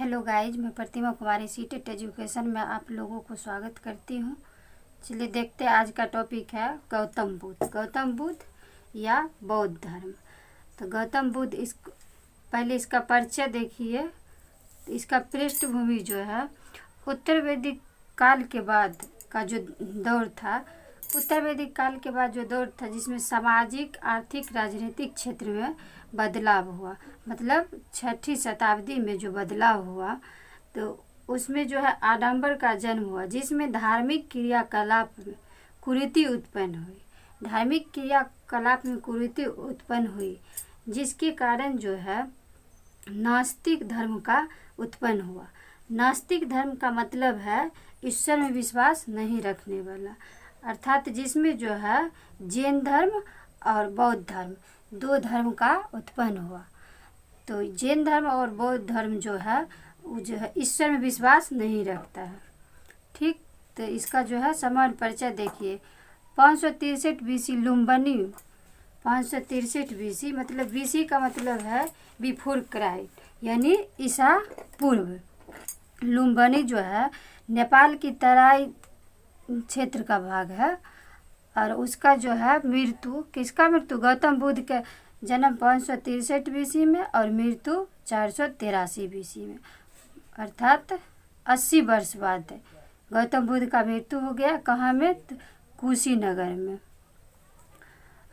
Hello guys, मैं प्रतिमा कुमारी CTET education में आप लोगों को स्वागत करती हूँ। चलिए देखते हैं, आज का टॉपिक है गौतम बुद्ध या बौद्ध धर्म। तो गौतम बुद्ध, पहले इसका परिचय देखिए। इसका पृष्ठभूमि जो है उत्तर वैदिक काल के बाद का जो दौर था, उत्तर वैदिक काल के बाद जो दौर था जिसमें सामाजिक, आर्थिक, राजनीतिक क्षेत्र में बदलाव हुआ। मतलब 6ठी शताब्दी में जो बदलाव हुआ तो उसमें जो है आडंबर का जन्म हुआ, जिसमें धार्मिक क्रियाकलाप में कुरीति उत्पन्न हुई। धार्मिक क्रियाकलाप में कुरीति उत्पन्न हुई, जिसके कारण जो है नास्तिक धर्म का उत्पन्न हुआ। नास्तिक धर्म का मतलब है ईश्वर में विश्वास नहीं रखने वाला, अर्थात जिसमें जो है जैन धर्म और बौद्ध धर्म, दो धर्म का उत्पन्न हुआ। तो जैन धर्म और बौद्ध धर्म जो है वो जो है ईश्वर में विश्वास नहीं रखता है। ठीक, तो इसका जो है सामान्य परिचय देखिए। 563 बीसी लुम्बिनी, 563 बीसी मतलब बीसी का मतलब है बिफोर क्राइस्ट, यानी ईसा पूर्व। लुम्बिनी जो है नेपाल की तराई क्षेत्र का भाग है और उसका जो है मृत्यु, किसका मृत्यु? गौतम बुद्ध के जन्म 563 बीसी में और मृत्यु 483 बीसी में, अर्थात 80 वर्ष बाद गौतम बुद्ध का मृत्यु हो गया। कहाँ में? कुशीनगर में।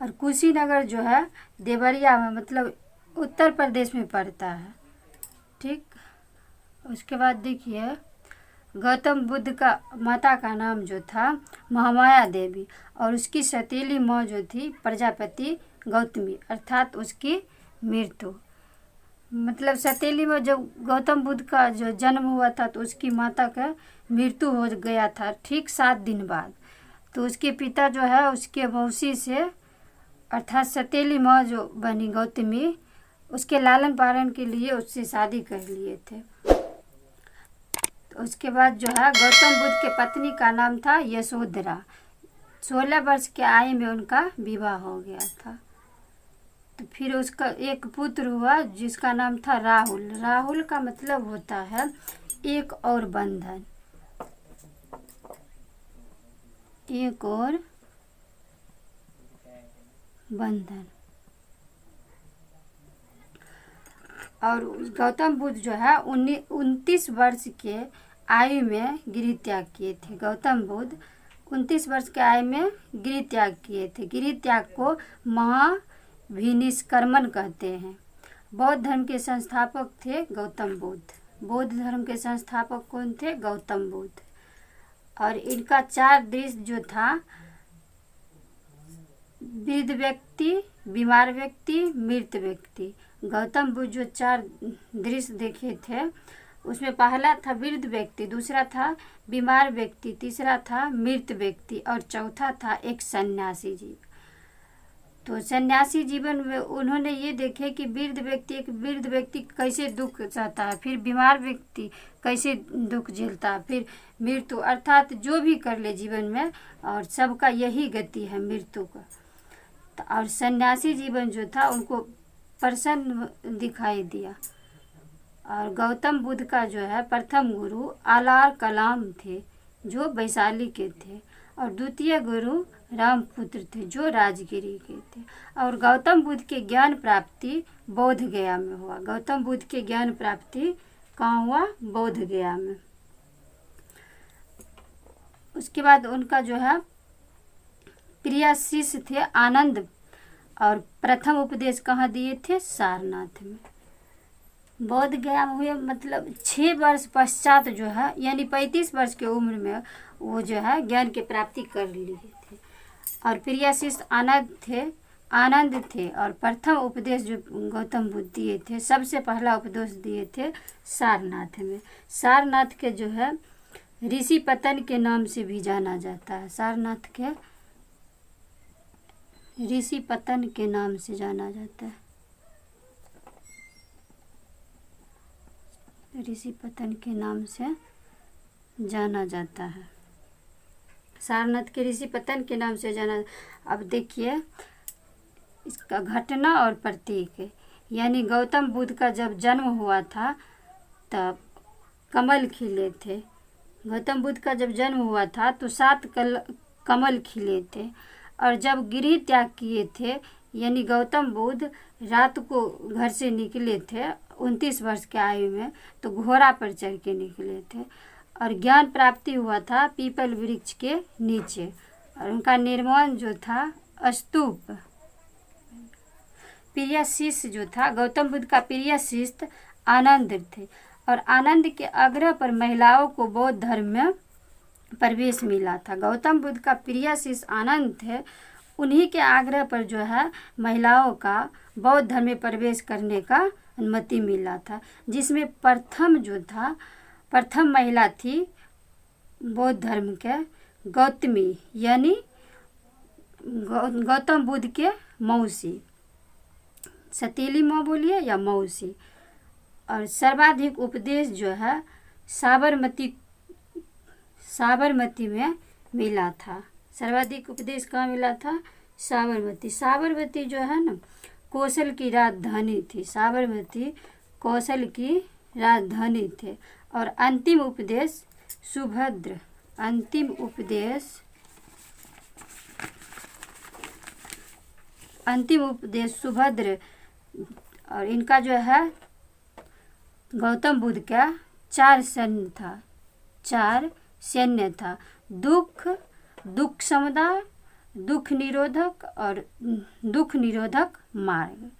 और कुशीनगर जो है देवरिया में, मतलब उत्तर प्रदेश में पड़ता है। ठीक, उसके बाद देखिए गौतम बुद्ध का माता का नाम जो था महामाया देवी और उसकी सतीली माँ जो थी प्रजापति गौतमी, अर्थात उसकी मृत्यु। मतलब सतीली माँ, जब गौतम बुद्ध का जो जन्म हुआ था तो उसकी माता का मृत्यु हो गया था ठीक 7 दिन बाद। तो उसके पिता जो है उसके मौसी से, अर्थात सतीली माँ जो बनी गौतमी, उसके लालन पालन के लिए उससे शादी कर लिए थे। उसके बाद जो है गौतम बुद्ध के पत्नी का नाम था यशोधरा। 16 वर्ष के आयु में उनका विवाह हो गया था। तो फिर उसका एक पुत्र हुआ जिसका नाम था राहुल। राहुल का मतलब होता है एक और बंधन, एक और बंधन। और गौतम बुद्ध जो है 29 वर्ष के आयु में गृह त्याग किए थे। गौतम बुद्ध 29 वर्ष के आयु में गृह त्याग किए थे। गृह त्याग को महाभिनिष्क्रमण कहते हैं। बौद्ध धर्म के संस्थापक थे गौतम बुद्ध। बौद्ध धर्म के संस्थापक कौन थे? गौतम बुद्ध। और इनका 4 दृश्य जो था, वृद्ध व्यक्ति, बीमार व्यक्ति, मृत व्यक्ति। गौतम बुद्ध जो 4 दृश्य देखे थे उसमें पहला था वृद्ध व्यक्ति, दूसरा था बीमार व्यक्ति, तीसरा था मृत व्यक्ति और चौथा था एक सन्यासी जीवन। तो सन्यासी जीवन में उन्होंने ये देखे कि एक वृद्ध व्यक्ति कैसे दुख सहता है, फिर बीमार व्यक्ति कैसे दुख झेलता है, फिर मृत्यु, अर्थात जो भी कर ले जीवन में और सबका यही गति है मृत्यु का। और सन्यासी जीवन जो था उनको प्रसन्न दिखाई दिया। और गौतम बुद्ध का जो है प्रथम गुरु आलार कलाम थे जो वैशाली के थे, और द्वितीय गुरु रामपुत्र थे जो राजगिरी के थे। और गौतम बुद्ध के ज्ञान प्राप्ति बोध गया में हुआ। गौतम बुद्ध के ज्ञान प्राप्ति कहाँ हुआ? बोध गया में। उसके बाद उनका जो है प्रिय शिष्य थे आनंद, और प्रथम उपदेश कहाँ दिए थे? सारनाथ में। बोध गया में हुए, मतलब 6 वर्ष पश्चात जो है, यानी 35 वर्ष की उम्र में वो जो है ज्ञान की प्राप्ति कर लिए थे। और प्रिय शिष्य आनंद थे। और प्रथम उपदेश जो गौतम बुद्ध दिए थे, सबसे पहला उपदेश दिए थे सारनाथ में। सारनाथ के जो है ऋषि पतन के नाम से भी जाना जाता है। सारनाथ के ऋषि पतन के नाम से जाना जाता है। ऋषि पतन के नाम से जाना जाता है। सारनाथ के ऋषि पतन के नाम से जाना। अब देखिए इसका घटना और प्रतीक, यानी गौतम बुद्ध का जब जन्म हुआ था तब कमल खिले थे। गौतम बुद्ध का जब जन्म हुआ था तो 7 कमल खिले थे। और जब गृह त्याग किए थे, यानी गौतम बुद्ध रात को घर से निकले थे 29 वर्ष के आयु में, तो घोड़ा पर चढ़ के निकले थे। और ज्ञान प्राप्ति हुआ था पीपल वृक्ष के नीचे। और उनका निर्माण जो था स्तूप। प्रिय शिष्य जो था, गौतम बुद्ध का प्रिय शिष्य आनंद थे। और आनंद के आग्रह पर महिलाओं को बौद्ध धर्म में प्रवेश मिला था। गौतम बुद्ध का प्रिय शिष्य आनंद थे, उन्हीं के आग्रह पर जो है महिलाओं का बौद्ध धर्म में प्रवेश करने का अनुमति मिला था। जिसमें प्रथम महिला थी बौद्ध धर्म के गौतमी, यानी गौतम बुद्ध के मौसी, सतीली माँ बोलिए या मौसी। और सर्वाधिक उपदेश जो है साबरमती में मिला था। सर्वाधिक उपदेश कहाँ मिला था? साबरमती जो है ना, कौशल की राजधानी थी। साबरमती कौशल की राजधानी थे। और अंतिम उपदेश सुभद्र। और इनका जो है गौतम बुद्ध का 4 सैन्य था। दुख समुदाय, दुख निरोधक मार्ग।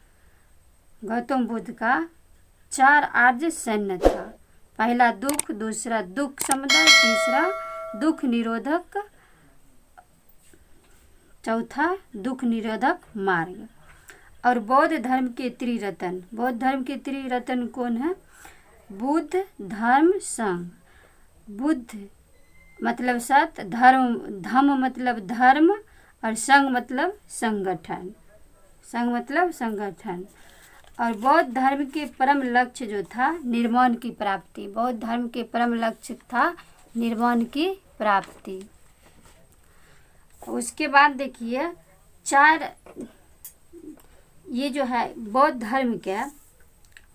गौतम बुद्ध का 4 आर्य सैन्य था। पहला दुख, दूसरा दुख समुदाय, तीसरा दुख निरोधक, चौथा दुख निरोधक मार्ग। और बौद्ध धर्म के त्रिरत्न कौन है? बुद्ध, धर्म, संघ। बुद्ध मतलब सत्य, धम्म मतलब धर्म, और संघ मतलब संगठन। और बौद्ध धर्म के परम लक्ष्य जो था निर्वाण की प्राप्ति। बौद्ध धर्म के परम लक्ष्य था निर्वाण की प्राप्ति। उसके बाद देखिए ये जो है बौद्ध धर्म के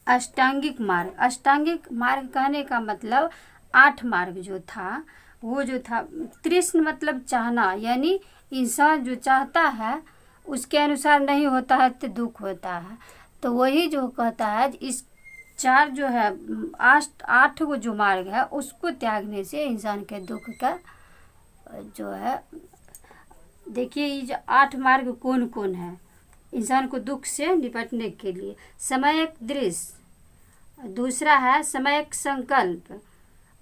अष्टांगिक मार्ग कहने का मतलब 8 मार्ग जो था, वो जो था तृष्ण मतलब चाहना, यानी इंसान जो चाहता है उसके अनुसार नहीं होता है तो दुख होता है। तो वही जो कहता है इस 4 जो है 8 को जो मार्ग है उसको त्यागने से इंसान के दुख का जो है, देखिए ये जो 8 मार्ग कौन कौन है इंसान को दुख से निपटने के लिए। समयक दृश्य, दूसरा है समयक संकल्प,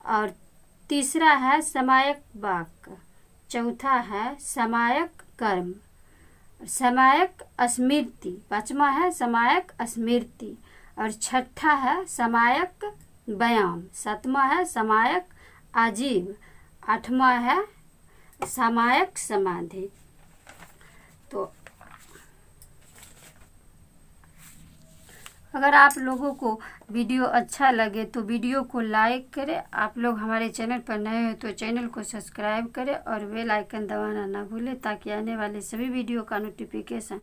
और तीसरा है समायक वाक्य, चौथा है समायक कर्म, समायक स्मृति, पांचवा है समायक स्मृति, और छठा है समायक व्यायाम, सातवां है समायक आजीव, 8वां है समायक समाधि। तो अगर आप लोगों को वीडियो अच्छा लगे तो वीडियो को लाइक करें। आप लोग हमारे चैनल पर नए हो तो चैनल को सब्सक्राइब करें और बेल आइकन दबाना ना भूलें, ताकि आने वाले सभी वीडियो का नोटिफिकेशन